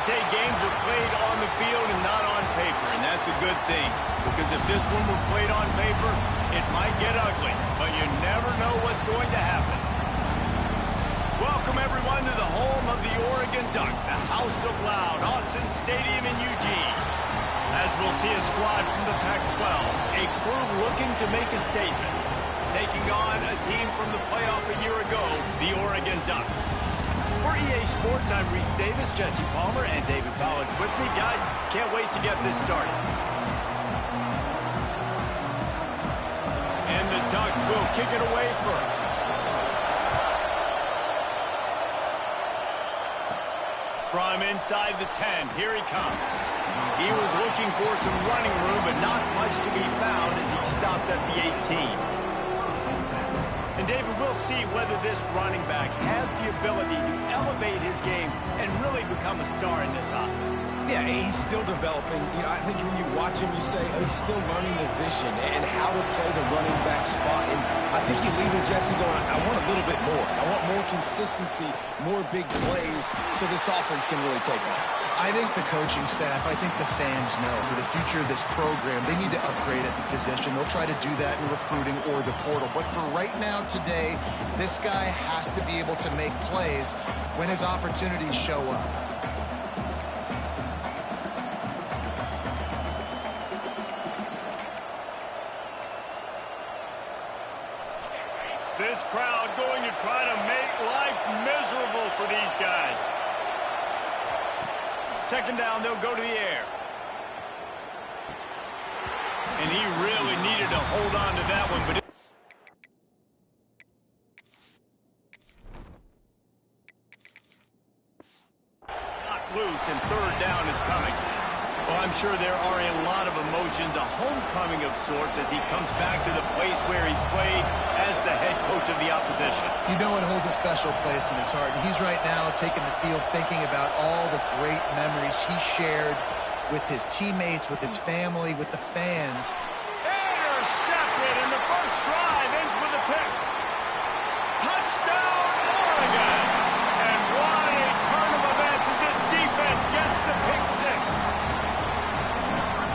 say games are played on the field and not on paper, and that's a good thing. Because if this one were played on paper, it might get ugly, but you never know what's going to happen. Welcome, everyone, to the home of the Oregon Ducks, the House of Loud, Autzen Stadium in Eugene. As we'll see a squad from the Pac-12, a crew looking to make a statement, taking on a team from the playoff a year ago, the Oregon Ducks. For EA Sports, I'm Reese Davis, Jesse Palmer, and David Pollack with me. Guys, can't wait to get this started. And the Ducks will kick it away first. From inside the 10, here he comes. He was looking for some running room, but not much to be found as he stopped at the 18. And David, we'll see whether this running back has the ability to elevate his game and really become a star in this offense. Yeah, he's still developing. You know, I think when you watch him, you say, oh, he's still learning the vision and how to play the running back spot. And I think you leave it, Jesse, going, I want a little bit more. I want more consistency, more big plays, so this offense can really take off. I think the coaching staff, I think the fans know for the future of this program, they need to upgrade at the position. They'll try to do that in recruiting or the portal. But for right now, today, this guy has to be able to make plays when his opportunities show up. This crowd going to try to make life miserable for these guys. Second down, they'll go to the air. And he really needed to hold on to that one, but knocked loose, and third down is coming. Well, I'm sure there are a lot of emotions, a homecoming of sorts, as he comes back to the place where he played as the head coach of the opposition. You know it holds a special place in his heart. And he's right now taking the field thinking about all the great memories he shared with his teammates, with his family, with the fans. Intercepted, and the first drive ends with a pick. Touchdown, Oregon! And what a turn of events as this defense gets the pick six.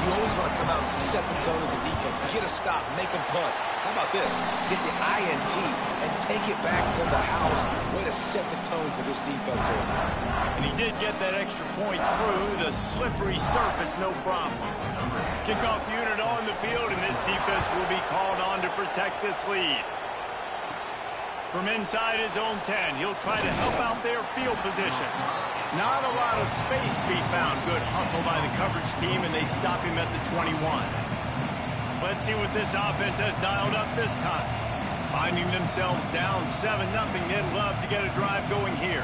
You always want to come out and set the tone as a defense. Get a stop, make them punt. How about this? Get the INT and take it back to the house. Way to set the tone for this defense here. And he did get that extra point through the slippery surface, no problem. Kickoff unit on the field, and this defense will be called on to protect this lead. From inside his own 10, he'll try to help out their field position. Not a lot of space to be found. Good hustle by the coverage team, and they stop him at the 21. Let's see what this offense has dialed up this time. Finding themselves down 7-0, they'd love to get a drive going here.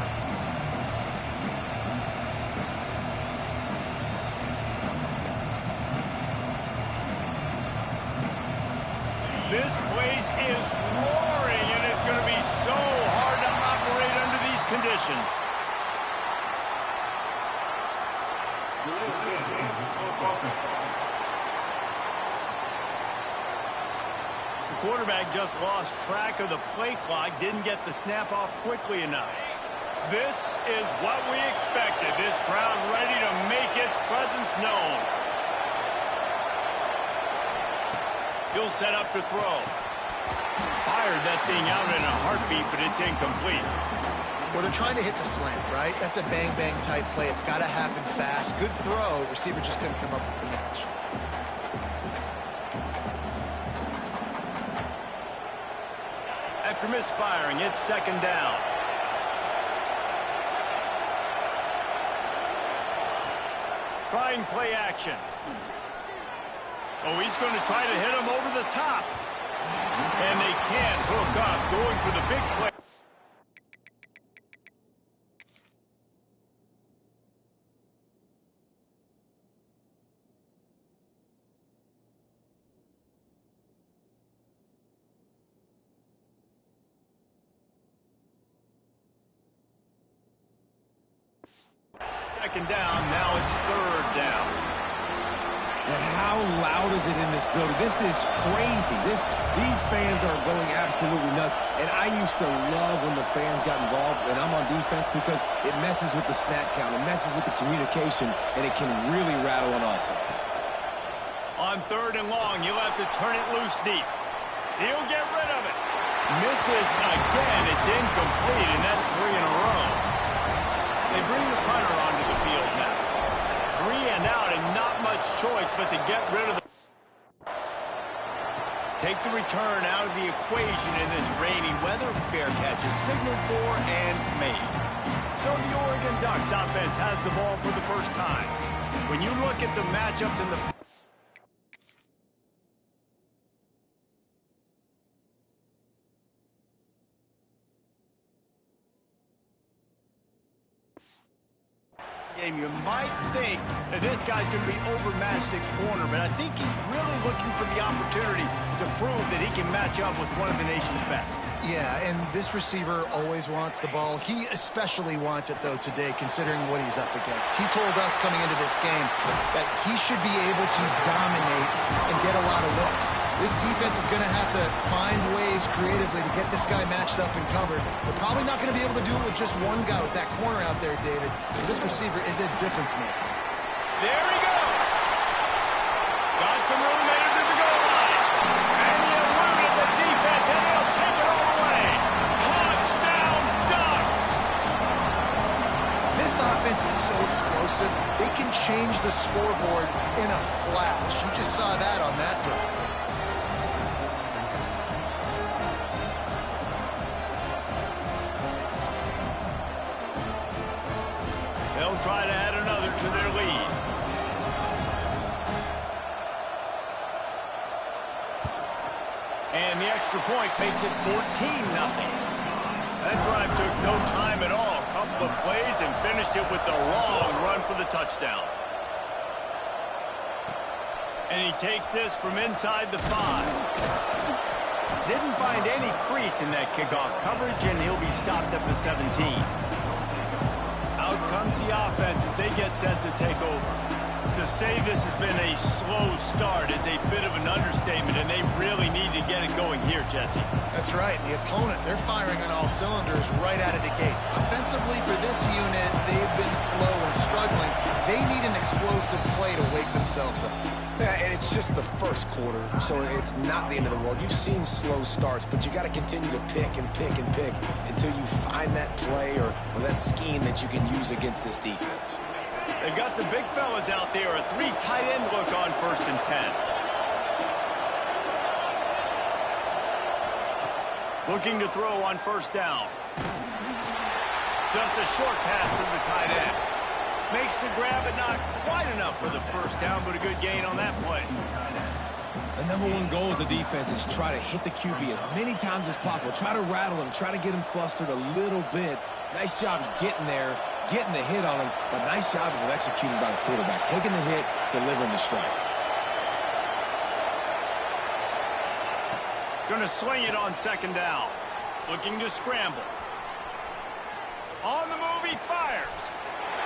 This place is roaring, and it's going to be so hard to operate under these conditions. The quarterback just lost track of the play clock, didn't get the snap off quickly enough. This is what we expected. This crowd ready to make its presence known. He'll set up to throw. Fired that thing out in a heartbeat, but it's incomplete. Well, they're trying to hit the slant, right? That's a bang-bang type play. It's got to happen fast. Good throw. Receiver just couldn't come up with the match. After misfiring, it's second down. Trying play action. Oh, he's going to try to hit him over the top. And they can't hook up, going for the big play. Second down, now it's third down. And how loud is it in this building? This is crazy. These fans are going absolutely nuts. And I used to love when the fans got involved, and I'm on defense, because it messes with the snap count, it messes with the communication, and it can really rattle an offense. On 3rd and long, you'll have to turn it loose deep. He'll get rid of it. Misses again. It's incomplete, and that's 3 in a row. They bring the punter onto the field now. 3 and out, and not much choice but to get rid of the... Take the return out of the equation in this rainy weather. Fair catch is signaled for and made. So the Oregon Ducks offense has the ball for the first time. When you look at the matchups in the... game, you might think that this guy's going to be overmatched at corner, but I think he's really looking for the opportunity to prove that he can match up with one of the nation's best. Yeah, and this receiver always wants the ball. He especially wants it, though, today, considering what he's up against. He told us coming into this game that he should be able to dominate and get a lot of looks. This defense is going to have to find ways creatively to get this guy matched up and covered. They're probably not going to be able to do it with just one guy with that corner out there, David, because this receiver is a difference maker. There he goes. Got some room made to the goal line. And he eluded the defense, and he'll take it all away. Touchdown, Ducks! This offense is so explosive, they can change the scoreboard in a flash. You just saw that on that drive. They'll try to add another to their lead. And the extra point makes it 14-0. That drive took no time at all. A couple of plays and finished it with a long run for the touchdown. And he takes this from inside the 5. Didn't find any crease in that kickoff coverage, and he'll be stopped at the 17. Out comes the offense as they get set to take over. To say this has been a slow start is a bit of an understatement, and they really need to get it going here, Jesse. That's right. The opponent, they're firing on all cylinders right out of the gate. Offensively, for this unit, they've been slow and struggling. They need an explosive play to wake themselves up. Yeah, and it's just the first quarter, so it's not the end of the world. You've seen slow starts, but you got to continue to pick and pick and pick until you find that play or that scheme that you can use against this defense. They've got the big fellas out there, a 3 tight end look on 1st and 10. Looking to throw on 1st down. Just a short pass to the tight end. Makes the grab, but not quite enough for the 1st down, but a good gain on that play. The #1 goal as a defense is try to hit the QB as many times as possible. Try to rattle him, try to get him flustered a little bit. Nice job getting there, getting the hit on him, but nice job of executing by the quarterback. Taking the hit, delivering the strike. Gonna sling it on 2nd down. Looking to scramble. On the move, he fires.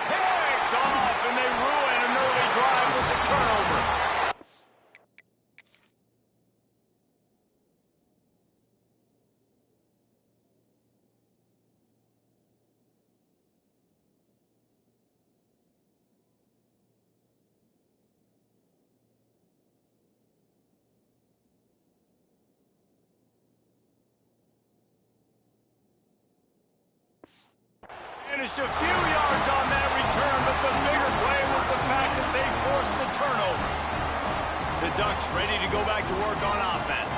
Picked off, and they ruin an early drive with the turnover. Managed a few yards on that return, but the bigger play was the fact that they forced the turnover. The Ducks ready to go back to work on offense.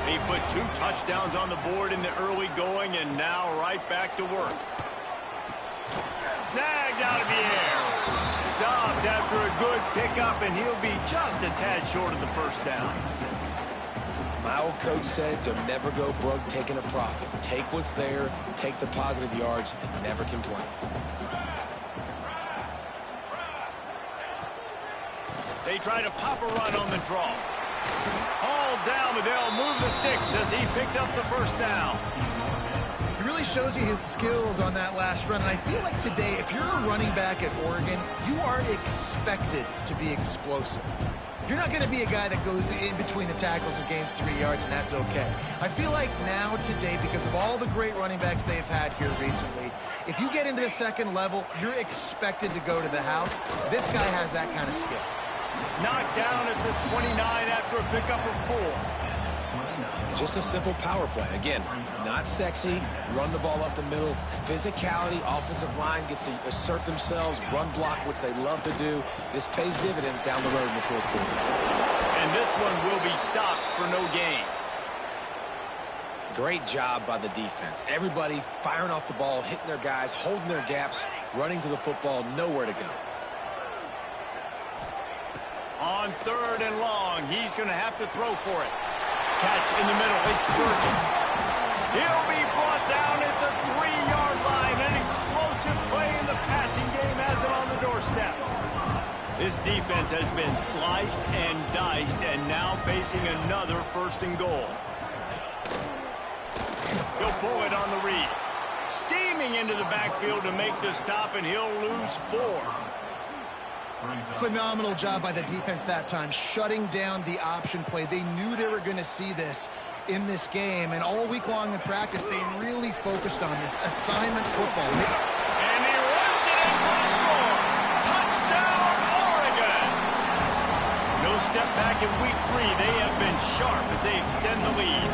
They put 2 touchdowns on the board in the early going, and now right back to work. Snagged out of the air. Stopped after a good pickup, and he'll be just a tad short of the 1st down. My old coach said you'll never go broke taking a profit. Take what's there, take the positive yards, and never complain. They try to pop a run on the draw. Hauled down, but they'll move the sticks as he picks up the 1st down. He really shows you his skills on that last run, and I feel like today, if you're a running back at Oregon, you are expected to be explosive. You're not going to be a guy that goes in between the tackles and gains 3 yards, and that's okay. I feel like now, today, because of all the great running backs they've had here recently, if you get into the second level, you're expected to go to the house. This guy has that kind of skill. Knocked down at the 29 after a pickup of 4. Just a simple power play. Again, not sexy, run the ball up the middle. Physicality, offensive line gets to assert themselves, run block, which they love to do. This pays dividends down the road in the fourth quarter. And this one will be stopped for no gain. Great job by the defense. Everybody firing off the ball, hitting their guys, holding their gaps, running to the football, nowhere to go. On 3rd and long, he's going to have to throw for it. Catch in the middle, it's Burgess. He'll be brought down at the 3-yard line. An explosive play in the passing game has him on the doorstep. This defense has been sliced and diced and now facing another 1st and goal. He'll pull it on the read. Steaming into the backfield to make the stop, and he'll lose 4. Phenomenal job by the defense that time, shutting down the option play. They knew they were going to see this in this game, and all week long in practice, they really focused on this assignment football. And he runs it in for the score. Touchdown, Oregon! No step back in week 3. They have been sharp as they extend the lead.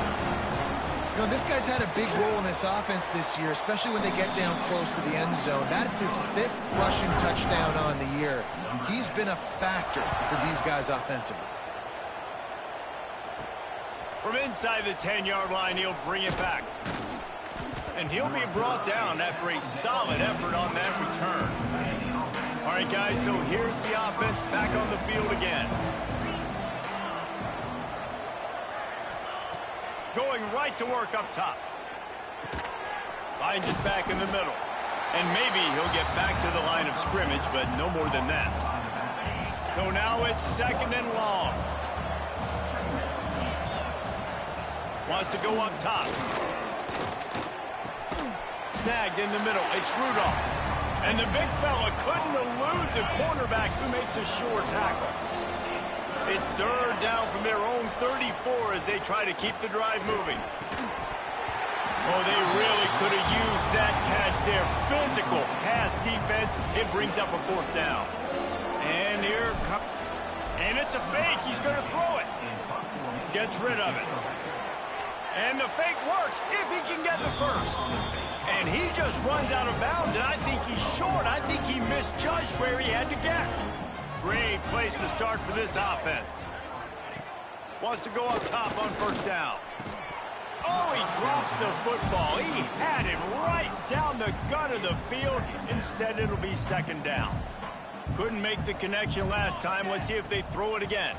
You know, this guy's had a big role in this offense this year, especially when they get down close to the end zone. That's his 5th rushing touchdown on the year. He's been a factor for these guys offensively. From inside the 10-yard line, he'll bring it back. And he'll be brought down after a solid effort on that return. All right, guys, so here's the offense back on the field again. Going right to work up top. Finds his back in the middle. And maybe he'll get back to the line of scrimmage, but no more than that. So now it's 2nd and long. Wants to go up top. Snagged in the middle. It's Rudolph. And the big fella couldn't elude the cornerback who makes a sure tackle. It's 3rd down from their own 34 as they try to keep the drive moving. Oh, they really could have used that catch there. Physical pass defense. It brings up a 4th down. And here comes... And it's a fake. He's going to throw it. Gets rid of it. And the fake works if he can get the 1st. And he just runs out of bounds, and I think he's short. I think he misjudged where he had to get. Great place to start for this offense. Wants to go up top on 1st down. Oh, he drops the football. He had it right down the gut of the field. Instead, it'll be 2nd down. Couldn't make the connection last time. Let's see if they throw it again.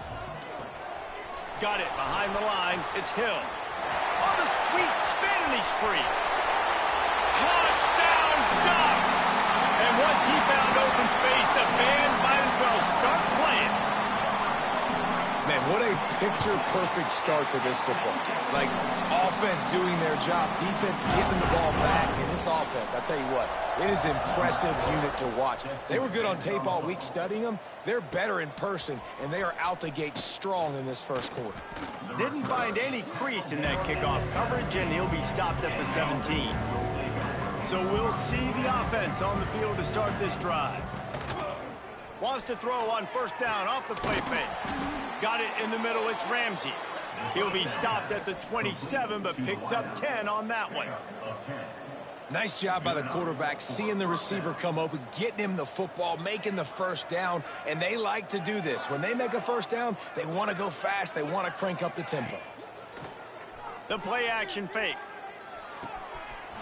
Got it behind the line. It's Hill. On the sweet spin, and he's free. Touchdown, Ducks! And once he found open space, the band might as well start playing. Man, what a picture-perfect start to this football game. Like, offense doing their job, defense getting the ball back, and this offense, I tell you what, it is an impressive unit to watch. They were good on tape all week studying them. They're better in person, and they are out the gate strong in this 1st quarter. Didn't find any crease in that kickoff coverage, and he'll be stopped at the 17. So we'll see the offense on the field to start this drive. Wants to throw on 1st down off the play fake. Got it in the middle. It's Ramsey. He'll be stopped at the 27, but picks up 10 on that one. Nice job by the quarterback, seeing the receiver come open, getting him the football, making the 1st down, and they like to do this. When they make a 1st down, they want to go fast. They want to crank up the tempo. The play action fake.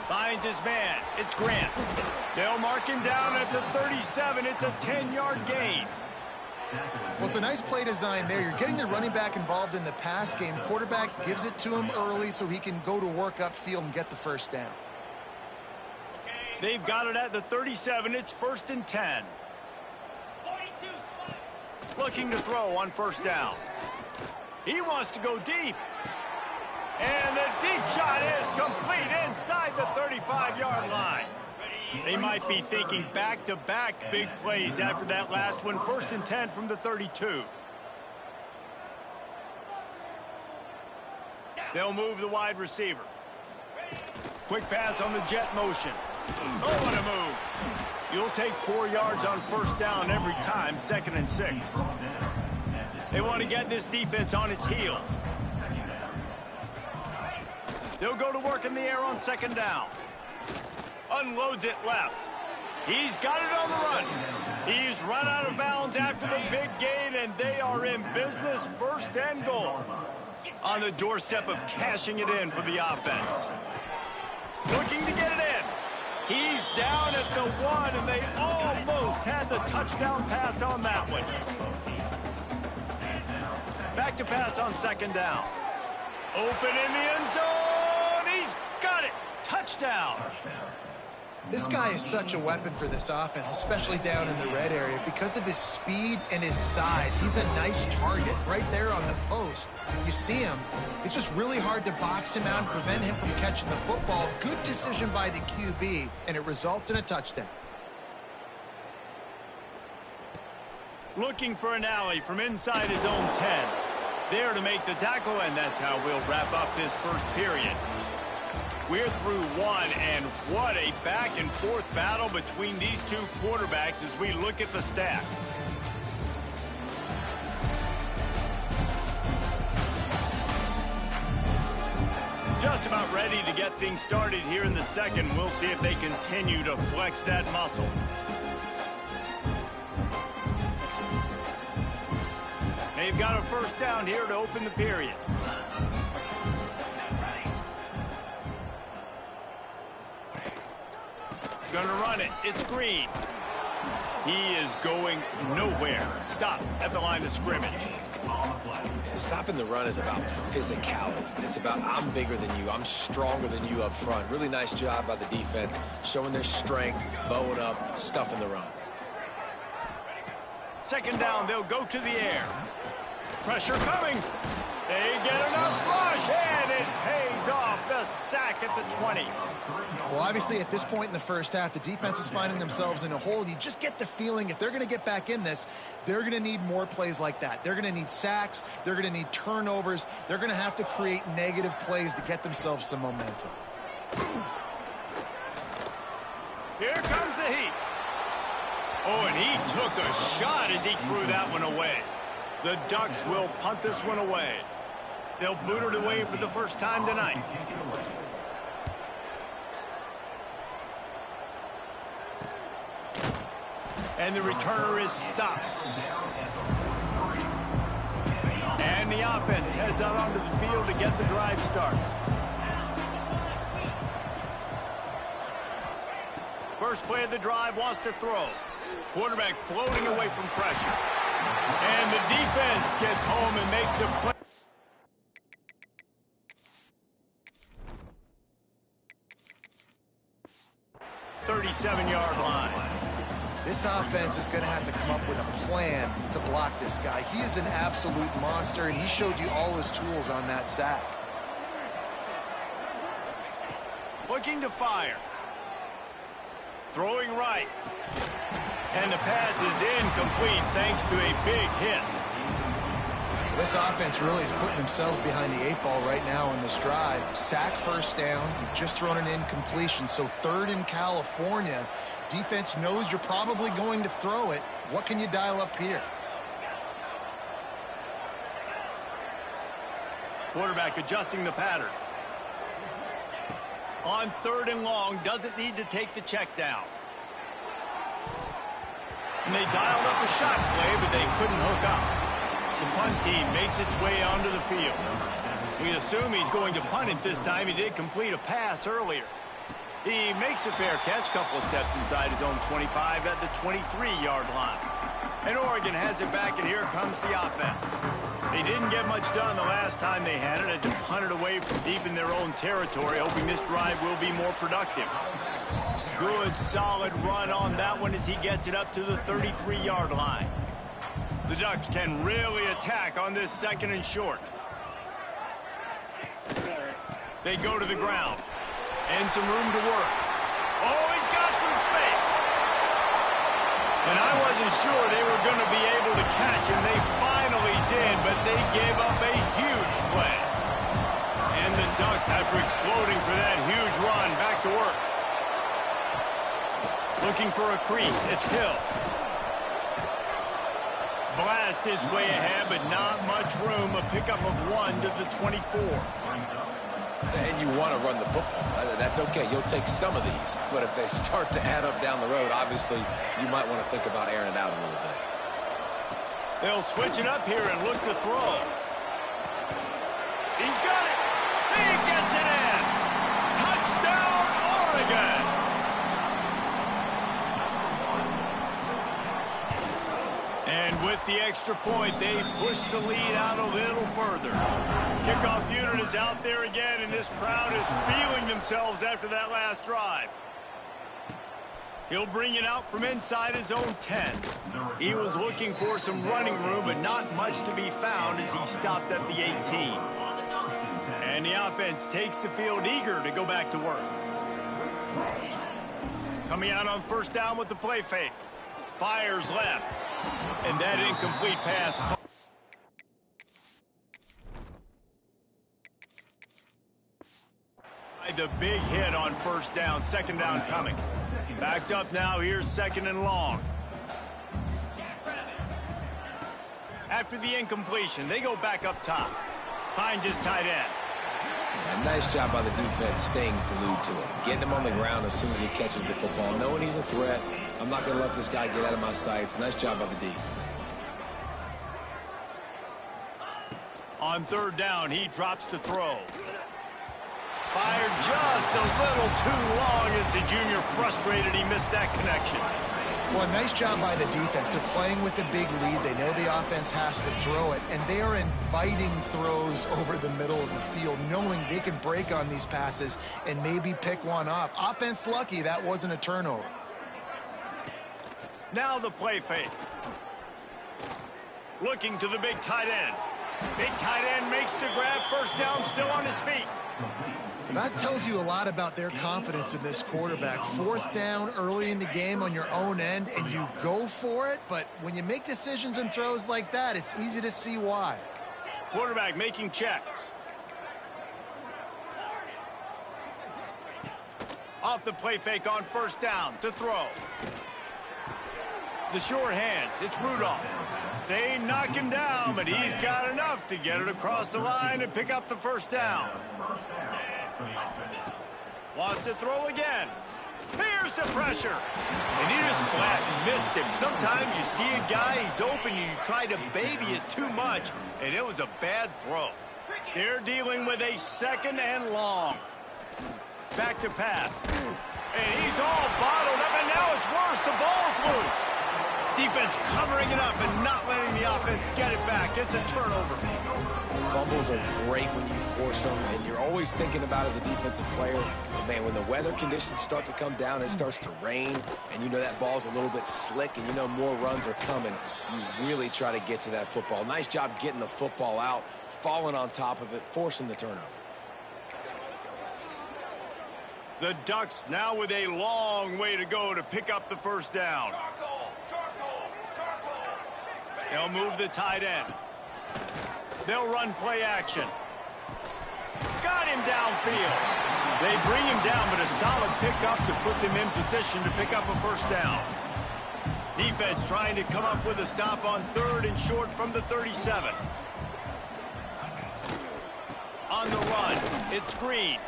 Finds his man. It's Grant. They'll mark him down at the 37. It's a 10-yard gain. Well, it's a nice play design there. You're getting the running back involved in the pass game. Quarterback gives it to him early so he can go to work upfield and get the 1st down. They've got it at the 37. It's 1st and 10. Looking to throw on 1st down. He wants to go deep. And the deep shot is complete inside the 35-yard line. They might be thinking back-to-back big plays after that last one. 1st and 10 from the 32. They'll move the wide receiver. Quick pass on the jet motion. Oh, what a move. You'll take 4 yards on first down every time, 2nd and 6. They want to get this defense on its heels. They'll go to work in the air on 2nd down. Unloads it left. He's got it on the run. He's run out of bounds after the big gain, and they are in business, 1st and goal. On the doorstep of cashing it in for the offense. Looking to get it in. He's down at the 1, and they almost had the touchdown pass on that one. Back to pass on 2nd down. Open in the end zone. He's got it. Touchdown. This guy is such a weapon for this offense, especially down in the red area, because of his speed and his size. He's a nice target right there on the post. You see him. It's just really hard to box him out and prevent him from catching the football. Good decision by the QB, and it results in a touchdown. Looking for an alley from inside his own 10. There to make the tackle, and that's how we'll wrap up this first period. We're through 1, and what a back-and-forth battle between these two quarterbacks as we look at the stats. Just about ready to get things started here in the second. We'll see if they continue to flex that muscle. They've got a first down here to open the period. Gonna run it. It's Green. He is going nowhere. Stop at the line of scrimmage. Stopping the run is about physicality. It's about I'm bigger than you. I'm stronger than you up front. Really nice job by the defense, showing their strength, bowing up, stuffing the run. 2nd down, they'll go to the air. Pressure coming. They get enough rush, and it pays off. The sack at the 20. Well, obviously, at this point in the first half, the defense is finding themselves in a hole. You just get the feeling if they're going to get back in this, they're going to need more plays like that. They're going to need sacks. They're going to need turnovers. They're going to have to create negative plays to get themselves some momentum. Here comes the heat. Oh, and he took a shot as he threw that one away. The Ducks will punt this one away. They'll boot it away for the first time tonight. And the returner is stopped. And the offense heads out onto the field to get the drive started. First play of the drive, wants to throw. Quarterback floating away from pressure. And the defense gets home and makes a play. Thirty-seven-yard line. This offense is going to have to come up with a plan to block this guy. He is an absolute monster, and he showed you all his tools on that sack. Looking to fire. Throwing right. And the pass is incomplete thanks to a big hit. This offense really is putting themselves behind the 8 ball right now on this drive. Sack, first down. You've just thrown an incompletion, so 3rd in California. Defense knows you're probably going to throw it. What can you dial up here? Quarterback adjusting the pattern. On 3rd and long, doesn't need to take the check down. And they dialed up a shot play, but they couldn't hook up. The punt team makes its way onto the field. We assume he's going to punt it this time. He did complete a pass earlier. He makes a fair catch, couple of steps inside his own 25 at the 23-yard line. And Oregon has it back, and here comes the offense. They didn't get much done the last time they had it, and to punt it away from deep in their own territory, hoping this drive will be more productive. Good, solid run on that one as he gets it up to the 33-yard line. The Ducks can really attack on this 2nd and short. They go to the ground. And some room to work. Oh, he's got some space. And I wasn't sure they were going to be able to catch him. They finally did, but they gave up a huge play. And Looking for a crease. It's Hill. Blast his way ahead, but not much room. A pickup of 1 to the 24. And you want to run the football. That's okay. You'll take some of these. But if they start to add up down the road, obviously, you might want to think about airing it out a little bit. They'll switch it up here and look to throw. He's got it. He gets it in. Touchdown, Oregon. And with the extra point, they push the lead out a little further. Kickoff unit is out there again, and this crowd is feeling themselves after that last drive. He'll bring it out from inside his own 10. He was looking for some running room, but not much to be found as he stopped at the 18. And the offense takes the field eager to go back to work. Coming out on first down with the play fake. Fires left. And that incomplete pass. The big hit on first down, second down coming. Backed up now, here's 2nd and long. After the incompletion, they go back up top. Finds his tight end. Yeah, nice job by the defense staying glued to him. Getting him on the ground as soon as he catches the football. Knowing he's a threat, I'm not going to let this guy get out of my sights. Nice job by the D. On 3rd down, he drops to throw. Fired just a little too long as the junior frustrated he missed that connection. Well, nice job by the defense. They're playing with a big lead. They know the offense has to throw it, and they are inviting throws over the middle of the field, knowing they can break on these passes and maybe pick one off. Offense lucky that wasn't a turnover. Now the play fake. Looking to the big tight end. Big tight end makes the grab. First down, still on his feet. That tells you a lot about their confidence in this quarterback. 4th down early in the game on your own end, and you go for it, but when you make decisions and throws like that, it's easy to see why. Quarterback making checks. Off the play fake on first down to throw. The sure hands, it's Rudolph. They knock him down, but he's got enough to get it across the line and pick up the first down. Wants to throw again. Here's the pressure. And he just flat missed him. Sometimes you see a guy, he's open, and you try to baby it too much, and it was a bad throw. They're dealing with a 2nd and long. Back to pass. And he's all bottled up, and now it's worse. The ball's loose. Defense covering it up and not letting the offense get it back. It's a turnover. Fumbles are great when you force them, and you're always thinking about as a defensive player, but man, when the weather conditions start to come down, it starts to rain, and you know that ball's a little bit slick, and you know more runs are coming, you really try to get to that football. Nice job getting the football out, falling on top of it, forcing the turnover. The Ducks now with a long way to go to pick up the first down. They'll move the tight end. They'll run play action. Got him downfield. They bring him down, but a solid pickup to put them in position to pick up a first down. Defense trying to come up with a stop on 3rd and short from the 37. On the run, it's Green.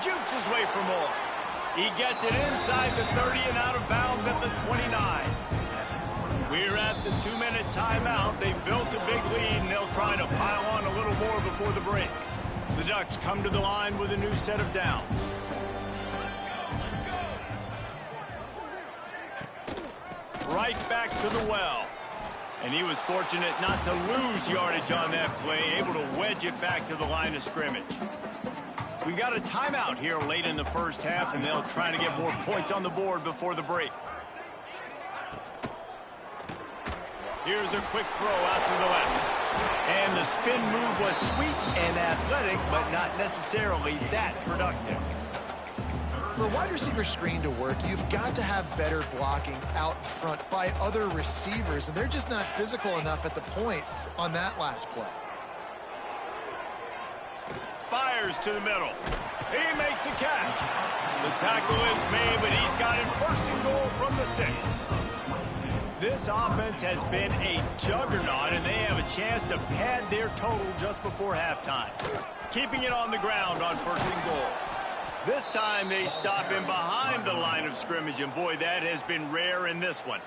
Jukes his way for more. He gets it inside the 30 and out of bounds at the 29. We're at the 2-minute timeout. They built a big lead, and they'll try to pile on a little more before the break. The Ducks come to the line with a new set of downs. Right back to the well. And he was fortunate not to lose yardage on that play, able to wedge it back to the line of scrimmage. We got a timeout here late in the first half, and they'll try to get more points on the board before the break. Here's a quick throw out to the left. And the spin move was sweet and athletic, but not necessarily that productive. For a wide receiver screen to work, you've got to have better blocking out front by other receivers, and they're just not physical enough at the point on that last play. Fires to the middle. He makes the catch. The tackle is made, but he's got him first and goal from the 6. This offense has been a juggernaut, and they have a chance to pad their total just before halftime. Keeping it on the ground on first and goal. This time they stop him behind the line of scrimmage, and boy, that has been rare in this one.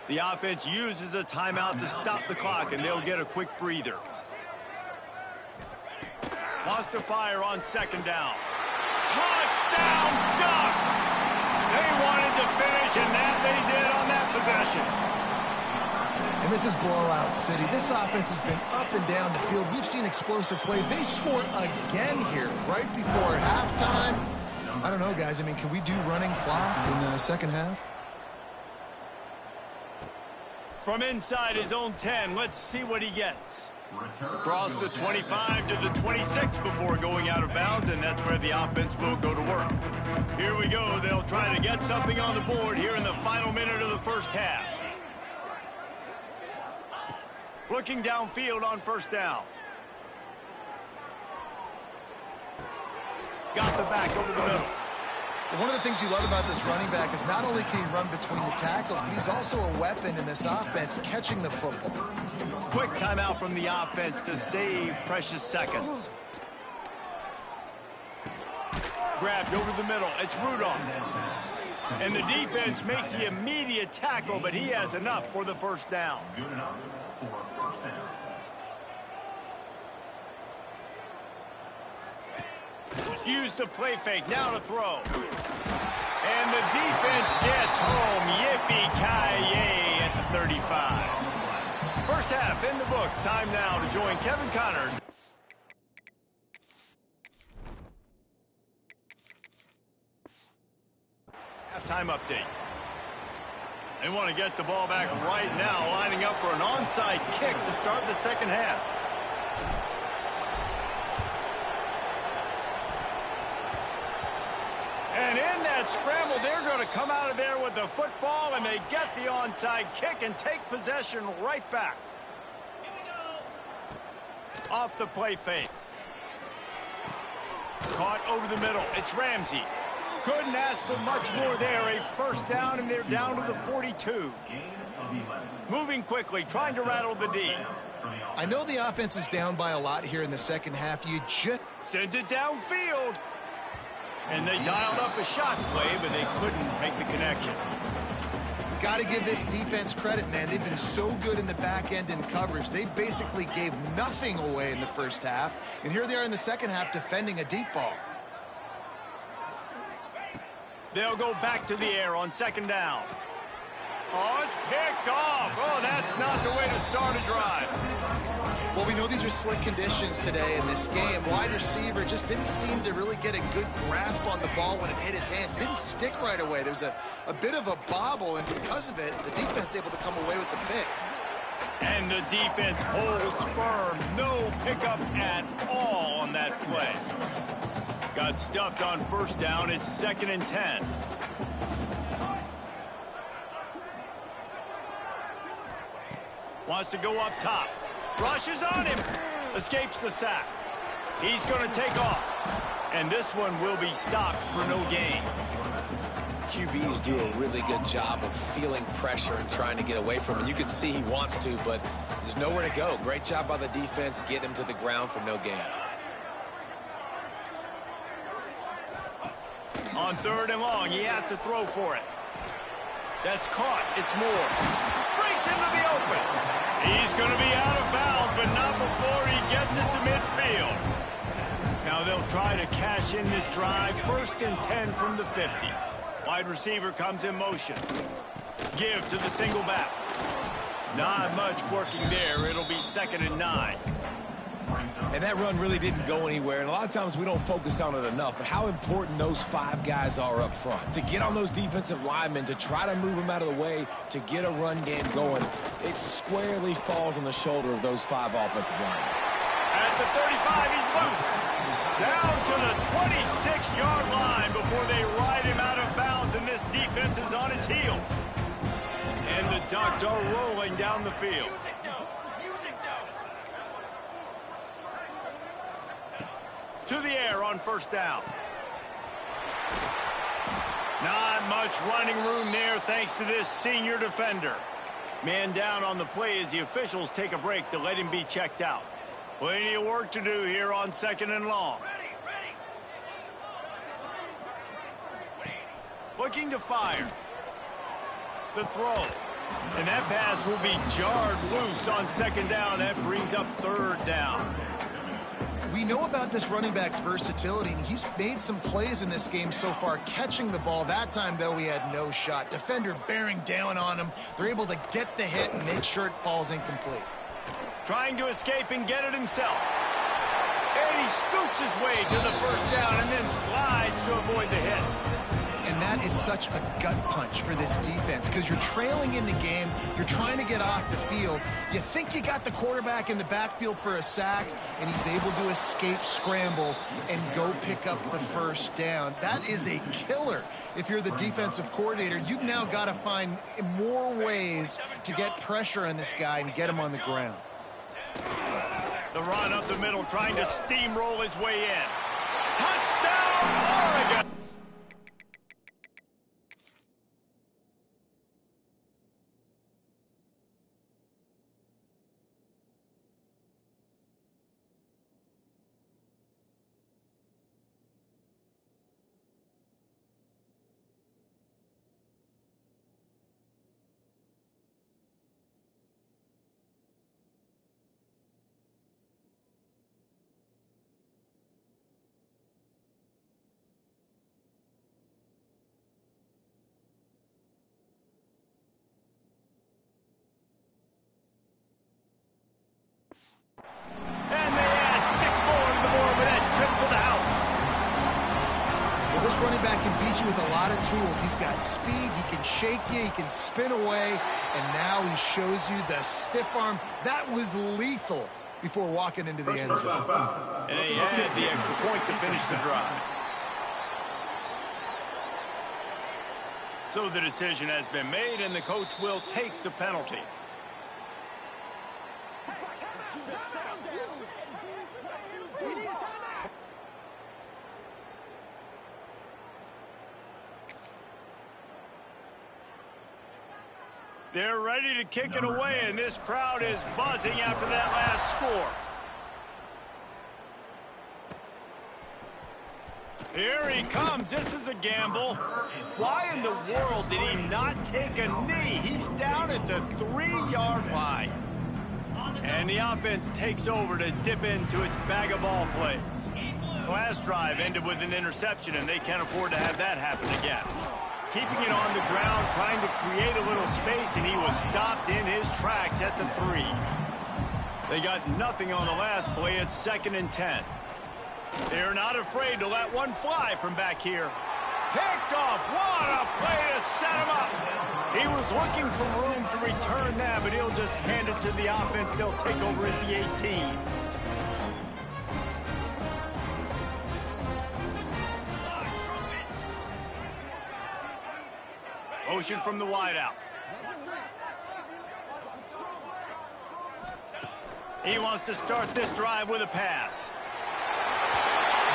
The offense uses a timeout to stop the clock, and they'll get a quick breather. Wants to fire on second down. Touchdown, Ducks! They wanted to finish, and that they did on that possession. And this is blowout city. This offense has been up and down the field. We've seen explosive plays. They score again here right before halftime. I don't know, guys. I mean, can we do running clock in the second half? From inside his own 10, let's see what he gets. Across the 25 to the 26 before going out of bounds, and that's where the offense will go to work. Here we go. They'll try to get something on the board here in the final minute of the first half. Looking downfield on first down. Got the back over the middle. One of the things you love about this running back is not only can he run between the tackles, but he's also a weapon in this offense, catching the football. Quick timeout from the offense to save precious seconds. Grabbed over the middle. It's Rudolph. And the defense makes the immediate tackle, but he has enough for the first down. Good enough for first down. Use the play fake, now to throw. And the defense gets home. Yippee-ki-yay at the 35. First half in the books. Time now to join Kevin Connors. Halftime update. They want to get the ball back right now, lining up for an onside kick to start the second half. And in that scramble, they're going to come out of there with the football, and they get the onside kick and take possession right back. Off the play fake. Caught over the middle. It's Ramsey. Couldn't ask for much more there. A first down, and they're down to the 42. Moving quickly, trying to rattle the D. I know the offense is down by a lot here in the second half. You just send it downfield. And they dialed up a shot play, but they couldn't make the connection. Got to give this defense credit, man. They've been so good in the back end in coverage. They basically gave nothing away in the first half. And here they are in the second half defending a deep ball. They'll go back to the air on second down. Oh, it's picked off. Oh, that's not the way to start a drive. Well, we know these are slick conditions today in this game. Wide receiver just didn't seem to really get a good grasp on the ball when it hit his hands. Didn't stick right away. There was a bit of a bobble, and because of it, the defense able to come away with the pick. And the defense holds firm. No pickup at all on that play. Got stuffed on first down. It's 2nd and 10. Wants to go up top. Rushes on him. Escapes the sack. He's going to take off. And this one will be stopped for no gain. QBs do a really good job of feeling pressure and trying to get away from it. You can see he wants to, but there's nowhere to go. Great job by the defense. Get him to the ground for no gain. On 3rd and long, he has to throw for it. That's caught. It's Moore. Breaks into the open. He's going to be out of bounds, but not before he gets it to midfield. Now they'll try to cash in this drive. 1st and 10 from the 50. Wide receiver comes in motion. Give to the single back. Not much working there. It'll be 2nd and 9. And that run really didn't go anywhere, and a lot of times we don't focus on it enough, but how important those 5 guys are up front. To get on those defensive linemen, to try to move them out of the way, to get a run game going, it squarely falls on the shoulder of those 5 offensive linemen. At the 35, he's loose. Down to the 26-yard line before they ride him out of bounds, and this defense is on its heels. And the Ducks are rolling down the field. to the air on first down. Not much running room there thanks to this senior defender. Man down on the play as the officials take a break to let him be checked out. Plenty of work to do here on 2nd and long. Looking to fire. The throw. And that pass will be jarred loose on 2nd down. That brings up 3rd down. We know about this running back's versatility, and he's made some plays in this game so far, catching the ball. That time, though, he had no shot. Defender bearing down on him. They're able to get the hit and make sure it falls incomplete. Trying to escape and get it himself. And he scoots his way to the 1st down and then slides to avoid the hit. And that is such a gut punch for this defense because you're trailing in the game. You're trying to get off the field. You think you got the quarterback in the backfield for a sack, and he's able to escape, scramble, and go pick up the 1st down. That is a killer. If you're the defensive coordinator, you've now got to find more ways to get pressure on this guy and get him on the ground. The run up the middle, trying to steamroll his way in. Touchdown, Oregon! And they add 6 more to the board with that trip to the house. Well, this running back can beat you with a lot of tools. He's got speed, he can shake you, he can spin away, and now he shows you the stiff arm. That was lethal before walking into the end zone. And they had the extra point to finish the drive. So the decision has been made, and the coach will take the penalty. They're ready to kick it away, and this crowd is buzzing after that last score. Here he comes. This is a gamble. Why in the world did he not take a knee? He's down at the 3-yard line. And the offense takes over to dip into its bag of ball plays. Last drive ended with an interception, and they can't afford to have that happen again. Keeping it on the ground, trying to create a little space, and he was stopped in his tracks at the 3. They got nothing on the last play. It's 2nd and 10. They're not afraid to let one fly from back here. Picked off. What a play to set him up. He was looking for room to return that, but he'll just hand it to the offense. They'll take over at the 18. Motion from the wideout. He wants to start this drive with a pass.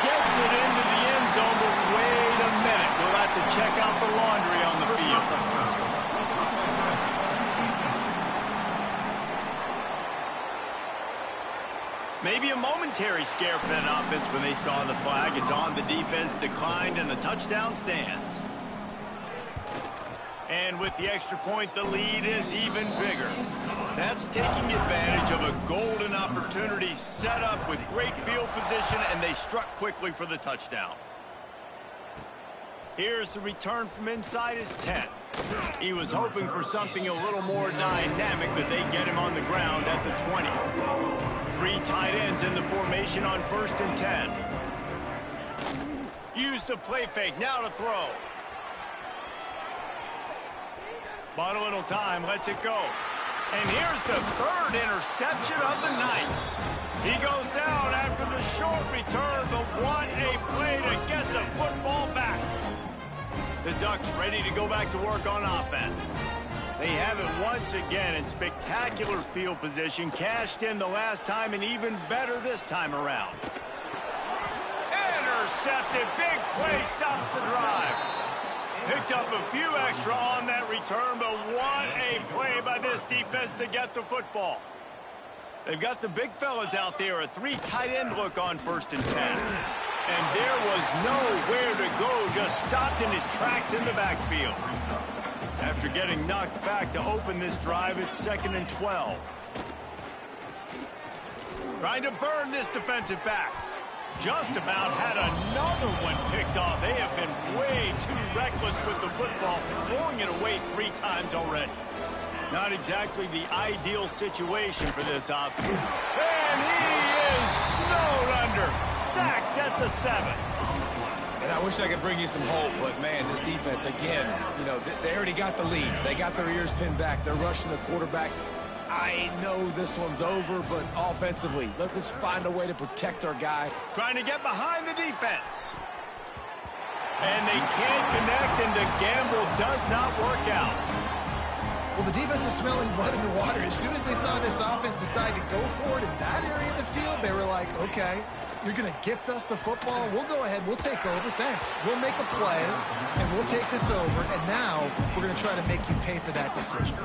Gets it into the end zone, but wait a minute. We'll have to check out the laundry on the field. Maybe a momentary scare for that offense when they saw the flag. It's on. The defense declined, and the touchdown stands. And with the extra point, the lead is even bigger. That's taking advantage of a golden opportunity set up with great field position, and they struck quickly for the touchdown. Here's the return from inside his 10. He was hoping for something a little more dynamic, but they get him on the ground at the 20. 3 tight ends in the formation on 1st and 10. Use the play fake, now to throw. Bought a little time, lets it go. And here's the 3rd interception of the night. He goes down after the short return, but what a play to get the football back. The Ducks ready to go back to work on offense. They have it once again in spectacular field position, cashed in the last time, and even better this time around. intercepted. Big play stops the drive. Picked up a few extra on that return, but what a play by this defense to get the football. They've got the big fellas out there, a 3 tight end look on 1st and 10. And there was nowhere to go, just stopped in his tracks in the backfield. After getting knocked back to open this drive, it's 2nd and 12. Trying to burn this defensive back. Just about had another one picked off. They have been way too reckless with the football, throwing it away 3 times already. Not exactly the ideal situation for this offense. And he is snowed under, sacked at the 7. And I wish I could bring you some hope, but, man, this defense, again, you know, they already got the lead. They got their ears pinned back. They're rushing the quarterback. I know this one's over, but offensively, let's find a way to protect our guy. Trying to get behind the defense. And they can't connect, and the gamble does not work out. Well, the defense is smelling blood in the water. As soon as they saw this offense decide to go for it in that area of the field, they were like, okay, you're going to gift us the football. We'll go ahead. We'll take over. Thanks. We'll make a play, and we'll take this over. And now we're going to try to make you pay for that decision.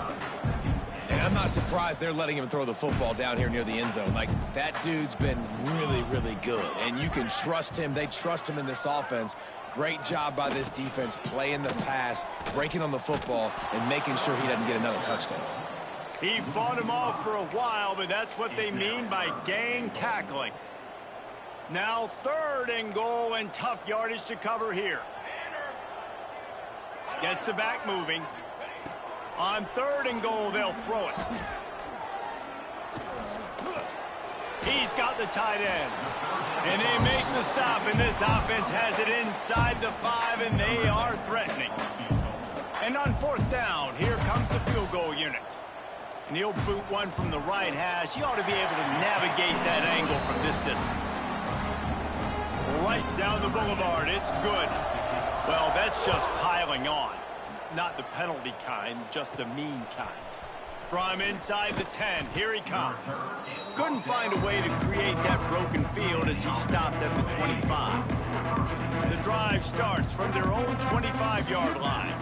And I'm not surprised they're letting him throw the football down here near the end zone. Like, that dude's been really, really good. And you can trust him. They trust him in this offense. Great job by this defense playing the pass, breaking on the football, and making sure he doesn't get another touchdown. He fought him off for a while, but that's what they mean by gang tackling. Now 3rd and goal and tough yardage to cover here. Gets the back moving. On 3rd and goal, they'll throw it. He's got the tight end. And they make the stop, and this offense has it inside the 5, and they are threatening. And on 4th down, here comes the field goal unit. And he'll boot one from the right hash. He ought to be able to navigate that angle from this distance. Right down the boulevard, it's good. Well, that's just piling on. Not the penalty kind, just the mean kind. From inside the 10, here he comes. Couldn't find a way to create that broken field as he stopped at the 25. The drive starts from their own 25-yard line.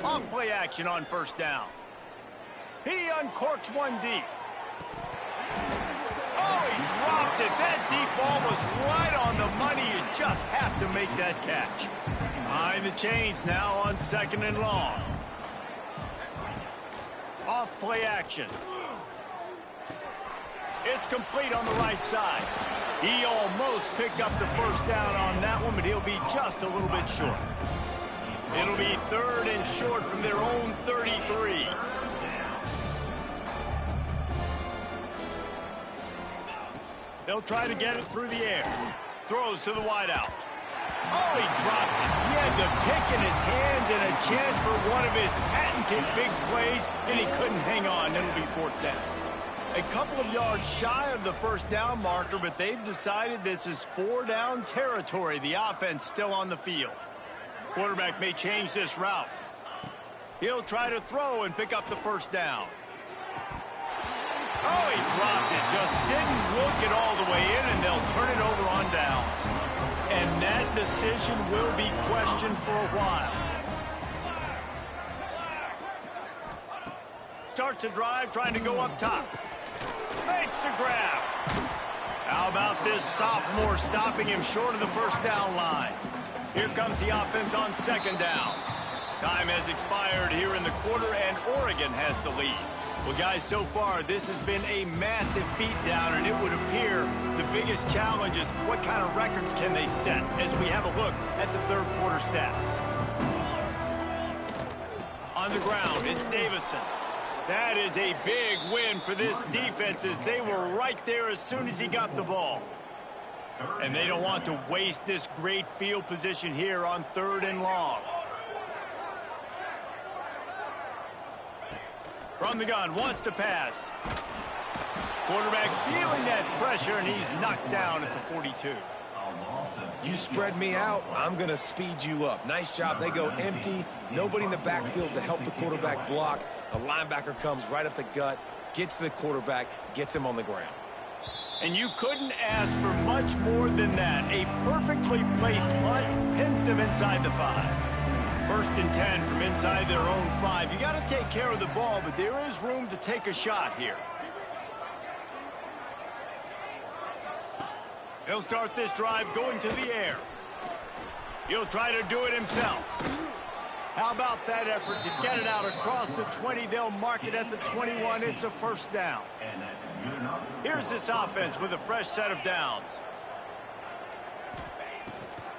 Off play action on 1st down. He uncorks one deep. Oh, he dropped it. That deep ball was right on the money. You just have to make that catch. Behind the chains now on 2nd and long. Off play action. It's complete on the right side. He almost picked up the 1st down on that one, but he'll be just a little bit short. It'll be 3rd and short from their own 33. They'll try to get it through the air. Throws to the wideout. Oh, he dropped it. He had the pick in his hands and a chance for one of his patented big plays, and he couldn't hang on. It'll be 4th down. A couple of yards shy of the 1st down marker, but they've decided this is 4-down territory. The offense still on the field. Quarterback may change this route. He'll try to throw and pick up the 1st down. Oh, he dropped it. Just didn't look it all the way in, and they'll turn it over on downs. And that decision will be questioned for a while. Starts a drive, trying to go up top. Makes the grab. How about this sophomore stopping him short of the 1st down line? Here comes the offense on 2nd down. Time has expired here in the quarter, and Oregon has the lead. Well, guys, so far, this has been a massive beatdown, and it would appear the biggest challenge is what kind of records can they set as we have a look at the 3rd quarter stats. On the ground, it's Davison. That is a big win for this defense as they were right there as soon as he got the ball. And they don't want to waste this great field position here on 3rd and long. From the gun, wants to pass. Quarterback feeling that pressure, and he's knocked down at the 42. You spread me out, I'm going to speed you up. Nice job. They go empty. Nobody in the backfield to help the quarterback block. A linebacker comes right up the gut, gets to the quarterback, gets him on the ground. And you couldn't ask for much more than that. A perfectly placed punt pins them inside the 5. First and 10 from inside their own 5. You got to take care of the ball, but there is room to take a shot here. He'll start this drive going to the air. He'll try to do it himself. How about that effort to get it out across the 20? They'll mark it at the 21. It's a first down. Here's this offense with a fresh set of downs.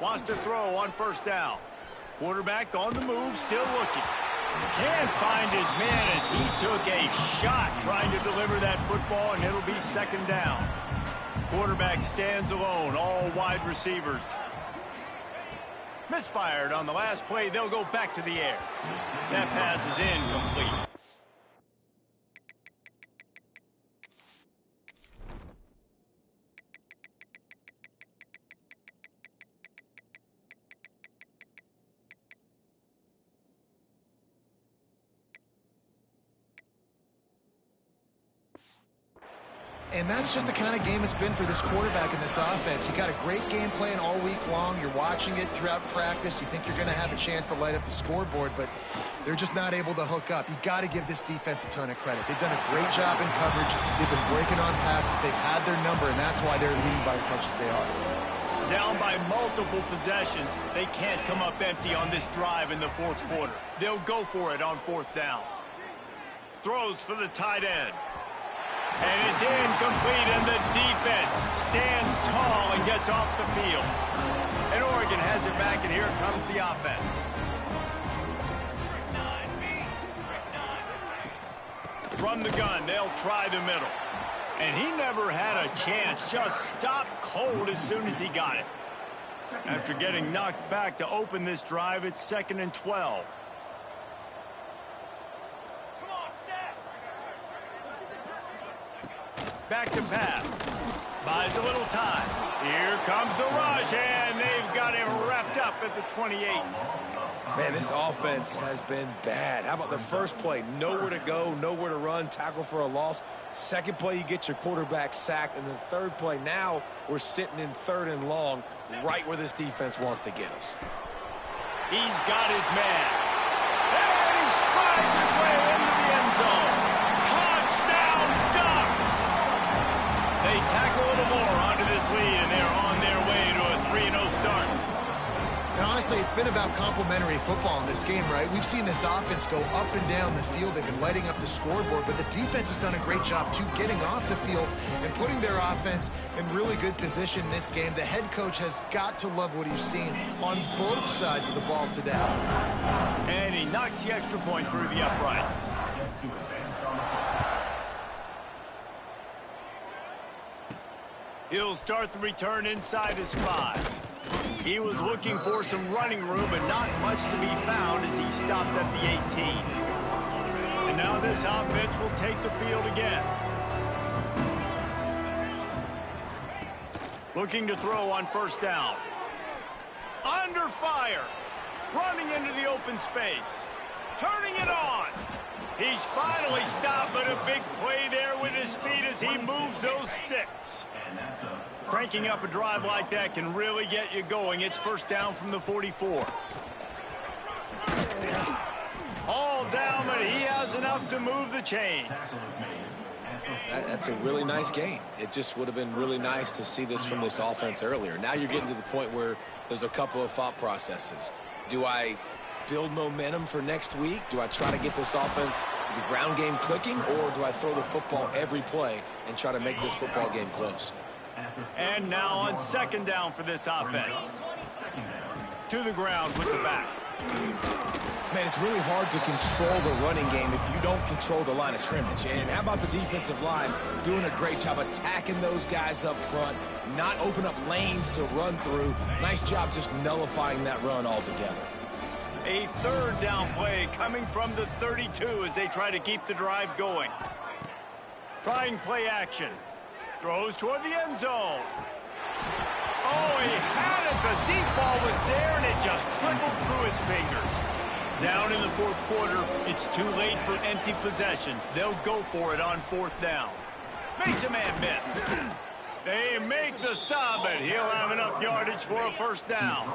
Wants to throw on first down. Quarterback on the move, still looking. Can't find his man as he took a shot trying to deliver that football, and it'll be second down. Quarterback stands alone, all wide receivers. Misfired on the last play. They'll go back to the air. That pass is incomplete. And that's just the kind of game it's been for this quarterback in this offense. You got a great game plan all week long. You're watching it throughout practice. You think you're going to have a chance to light up the scoreboard, but they're just not able to hook up. You got to give this defense a ton of credit. They've done a great job in coverage. They've been breaking on passes. They've had their number, and that's why they're leading by as much as they are. Down by multiple possessions, they can't come up empty on this drive in the fourth quarter. They'll go for it on fourth down. Throws for the tight end. And it's incomplete, and the defense stands tall and gets off the field. And Oregon has it back, and here comes the offense. From the gun, they'll try the middle. And he never had a chance, just stopped cold as soon as he got it. After getting knocked back to open this drive, it's 2nd and 12. Back to pass. Buys a little time. Here comes the rush, and they've got him wrapped up at the 28. Man, this offense has been bad. How about the first play? Nowhere to go, nowhere to run, tackle for a loss. Second play, you get your quarterback sacked. And the third play, now we're sitting in 3rd and long, right where this defense wants to get us. He's got his man. And he strides his way into the end zone. Touchdown, Ducks! They tack a little more onto this lead, and they're on their way to a 3-0 start. And honestly, it's been about complementary football in this game, right? We've seen this offense go up and down the field. They've been lighting up the scoreboard, but the defense has done a great job, too, getting off the field and putting their offense in really good position in this game. The head coach has got to love what he's seen on both sides of the ball today. And he knocks the extra point through the uprights. He'll start the return inside his 5. He was looking for some running room, but not much to be found as he stopped at the 18. And now this offense will take the field again. Looking to throw on first down. Under fire. Running into the open space. Turning it on. He's finally stopped, but a big play there with his feet as he moves those sticks. Cranking up a drive like that can really get you going. It's first down from the 44. All down, but he has enough to move the chains. That's a really nice game. It just would have been really nice to see this from this offense earlier. Now you're getting to the point where there's a couple of thought processes. Do I build momentum for next week? Do I try to get this offense, the ground game clicking, or do I throw the football every play and try to make this football game close? And now on second down for this offense. To the ground with the back. Man, it's really hard to control the running game if you don't control the line of scrimmage. And how about the defensive line doing a great job attacking those guys up front, not open up lanes to run through. Nice job just nullifying that run altogether. A third down play coming from the 32 as they try to keep the drive going. Trying play action. Throws toward the end zone. Oh, he had it. The deep ball was there, and it just trickled through his fingers. Down in the fourth quarter, it's too late for empty possessions. They'll go for it on fourth down. Makes a man miss. They make the stop, but he'll have enough yardage for a first down.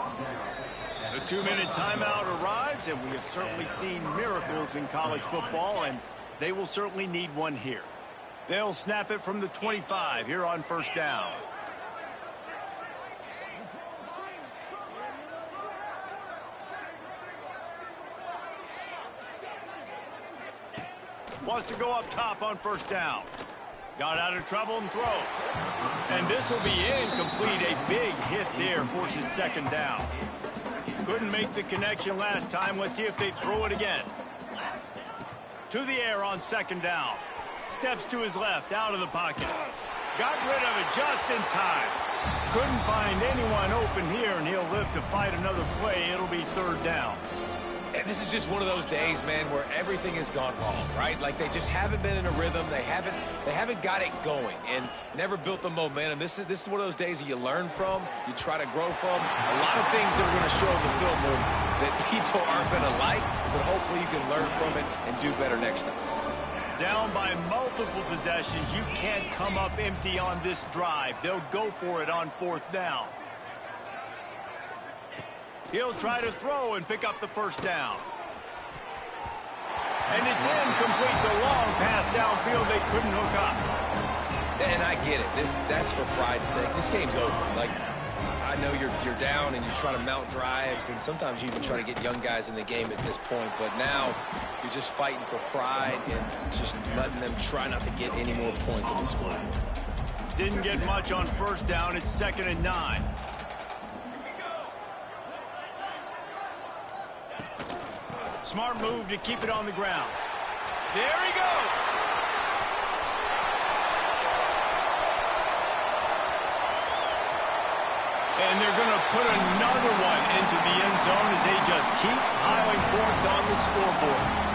The 2-minute timeout arrives, and we have certainly seen miracles in college football, and they will certainly need one here. They'll snap it from the 25 here on first down. Wants to go up top on first down. Got out of trouble and throws. And this will be incomplete. A big hit there forces second down. Couldn't make the connection last time. Let's see if they throw it again. To the air on second down. Steps to his left, out of the pocket. Got rid of it just in time. Couldn't find anyone open here, and he'll live to fight another play. It'll be third down. And this is just one of those days, man, where everything has gone wrong, right? Like they just haven't been in a rhythm. They haven't got it going and never built the momentum. This is one of those days that you learn from, you try to grow from. A lot of things that we're going to show in the film that people aren't going to like, but hopefully you can learn from it and do better next time. Down by multiple possessions, you can't come up empty on this drive. They'll go for it on fourth down. He'll try to throw and pick up the first down. And it's incomplete. The long pass downfield they couldn't hook up. And I get it. That's for pride's sake. This game's over. Like, I know you're down and you try to mount drives, and sometimes you even try to get young guys in the game at this point. But now you're just fighting for pride and just letting them try not to get any more points on the score. Didn't get much on first down. It's 2nd and 9. Smart move to keep it on the ground. There he goes. And they're going to put another one into the end zone as they just keep piling points on the scoreboard.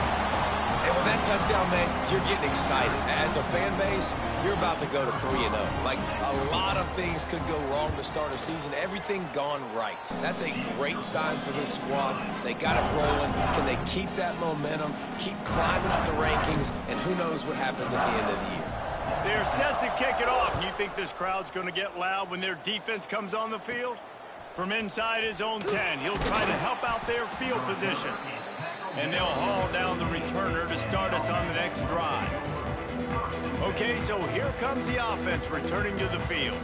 And with that touchdown, man, you're getting excited. As a fan base, you're about to go to 3-0. Like, a lot of things could go wrong to start a season. Everything gone right. That's a great sign for this squad. They got it rolling. Can they keep that momentum, keep climbing up the rankings, and who knows what happens at the end of the year. They're set to kick it off. You think this crowd's going to get loud when their defense comes on the field? From inside his own 10, he'll try to help out their field position. And they'll haul down the returner to start us on the next drive. Okay, so here comes the offense returning to the field.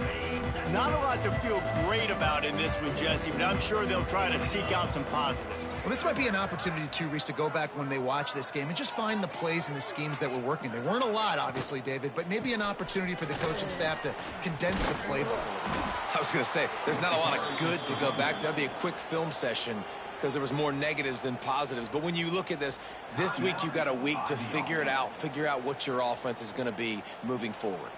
Not a lot to feel great about in this one, Jesse, but I'm sure they'll try to seek out some positives. Well, this might be an opportunity, too, Reese, to go back when they watch this game and just find the plays and the schemes that were working. There weren't a lot, obviously, David, but maybe an opportunity for the coaching staff to condense the playbook a little bit. I was going to say, there's not a lot of good to go back to. That'd be a quick film session because there was more negatives than positives. But when you look at this week you've got a week to figure it out, figure out what your offense is going to be moving forward.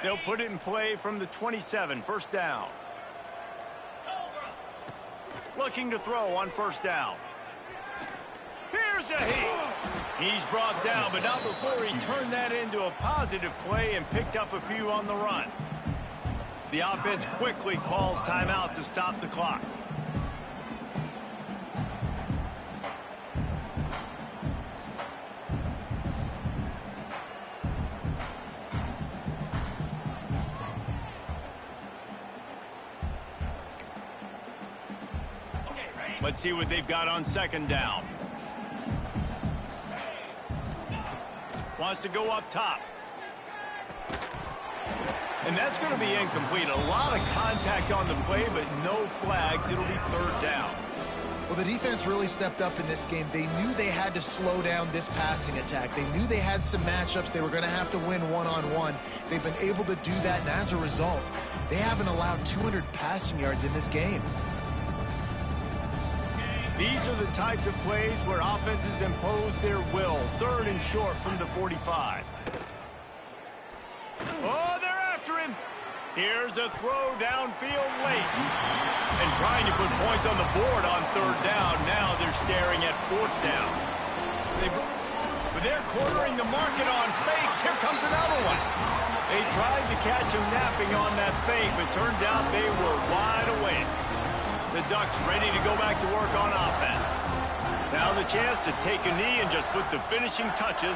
They'll put it in play from the 27, first down. Looking to throw on first down. Here's a hit. He's brought down, but not before he turned that into a positive play and picked up a few on the run. The offense quickly calls timeout to stop the clock. Let's see what they've got on second down. Wants to go up top. And that's going to be incomplete. A lot of contact on the play, but no flags. It'll be third down. Well, the defense really stepped up in this game. They knew they had to slow down this passing attack. They knew they had some matchups they were going to have to win one-on-one. They've been able to do that, and as a result, they haven't allowed 200 passing yards in this game. These are the types of plays where offenses impose their will. Third and short from the 45. Oh, they're after him. Here's a throw downfield late. And trying to put points on the board on third down. Now they're staring at fourth down. But they're cornering the market on fakes. Here comes another one. They tried to catch him napping on that fake, but turns out they were wide awake. The Ducks ready to go back to work on offense. Now the chance to take a knee and just put the finishing touches